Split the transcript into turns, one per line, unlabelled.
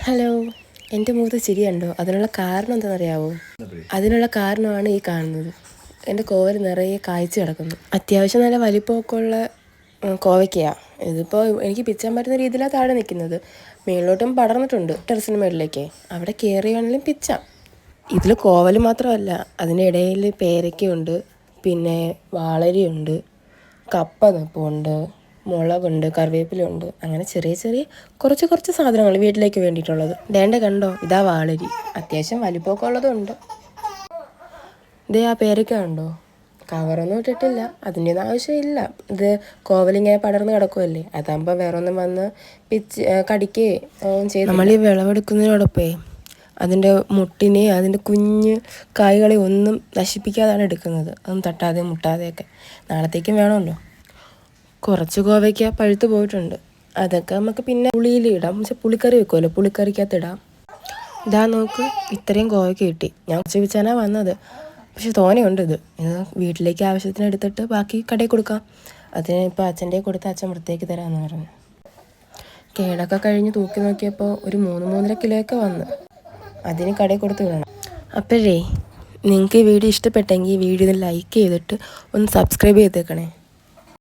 Hello, എൻ്റെ മുഖത്ത് ചിരി കണ്ടോ? അതിനുള്ള കാരണം എന്താണെന്നറിയാവോ? അതിനുള്ള കാരണമാണ് ഈ കാണുന്നത്. എൻ്റെ കോവൽ നിറയെ കായ്ച്ച് കിടക്കുന്നു. അത്യാവശ്യം നല്ല വലിപ്പമൊക്കെ ഉള്ള കോവയ്ക്കയാണ്. ഇതിപ്പോൾ എനിക്ക് പിച്ചാൻ പറ്റുന്ന രീതിയിലാണ് താഴെ നിൽക്കുന്നത്. മേളിലോട്ടും പടർന്നിട്ടുണ്ട്, ടെറസിന് മേളിലേക്ക്. അവിടെ കയറി വേണമെങ്കിലും പിച്ചാം. ഇതിൽ കോവൽ മാത്രമല്ല, അതിൻ്റെ ഇടയിൽ പേരയ്ക്കയുണ്ട്, പിന്നെ വാളരിയുണ്ട്, കപ്പ നിൽപ്പുണ്ട്, മുളകുണ്ട്, കറിവേപ്പിലുണ്ട്. അങ്ങനെ ചെറിയ ചെറിയ കുറച്ച് സാധനങ്ങൾ വീട്ടിലേക്ക് വേണ്ടിയിട്ടുള്ളത്. ദേണ്ട കണ്ടോ, ഇതാ വാളരി. അത്യാവശ്യം വലിപ്പമൊക്കെ ഉള്ളതുണ്ട്. ഇതേ ആ പേരയ്ക്ക കണ്ടോ? കവറൊന്നും ഇട്ടിട്ടില്ല, അതിൻ്റെ ഒന്നും ആവശ്യമില്ല. ഇത് കോവലിങ്ങനെ പടർന്ന് കിടക്കുമല്ലേ, അതാകുമ്പോൾ വേറെ ഒന്നും വന്ന് കടിക്കുകയും ചെയ്ത്. നമ്മൾ ഈ വിളവെടുക്കുന്നതിനോടൊപ്പേ അതിൻ്റെ മുട്ടിനെ അതിൻ്റെ കുഞ്ഞ് കായ്കളെ ഒന്നും നശിപ്പിക്കാതാണ് എടുക്കുന്നത്. അതൊന്നും തട്ടാതെ മുട്ടാതെയൊക്കെ നാളത്തേക്കും വേണമല്ലോ. കുറച്ച് കോവയ്ക്ക പഴുത്ത് പോയിട്ടുണ്ട്. അതൊക്കെ നമുക്ക് പിന്നെ പുളിയിലിടാം. പക്ഷെ പുളിക്കറി വെക്കുമല്ലോ, പുളിക്കറിക്കകത്തിടാം. ഇതാ നോക്ക്, ഇത്രയും കോവയ്ക്ക കിട്ടി. ഞാൻ കുറച്ച് വെച്ചാനാണ് വന്നത്, പക്ഷെ തോനെയുണ്ട്. ഇത് വീട്ടിലേക്ക് ആവശ്യത്തിന് എടുത്തിട്ട് ബാക്കി കടയിൽ കൊടുക്കാം. അതിന് ഇപ്പോൾ അച്ഛൻ്റെ കൊടുത്ത് അച്ഛൻ വൃത്തിയാക്കി തരാമെന്ന് പറഞ്ഞു. കേടൊക്കെ കഴിഞ്ഞ് തൂക്കി നോക്കിയപ്പോൾ ഒരു 3-3.5 കിലോയൊക്കെ വന്ന്. അതിന് കടയിൽ കൊടുത്ത് വിടണം. അപ്പോഴേ നിങ്ങൾക്ക് ഈ വീഡിയോ ഇഷ്ടപ്പെട്ടെങ്കിൽ വീഡിയോ ഒന്ന് ലൈക്ക് ചെയ്തിട്ട് ഒന്ന് സബ്സ്ക്രൈബ് ചെയ്തേക്കണേ.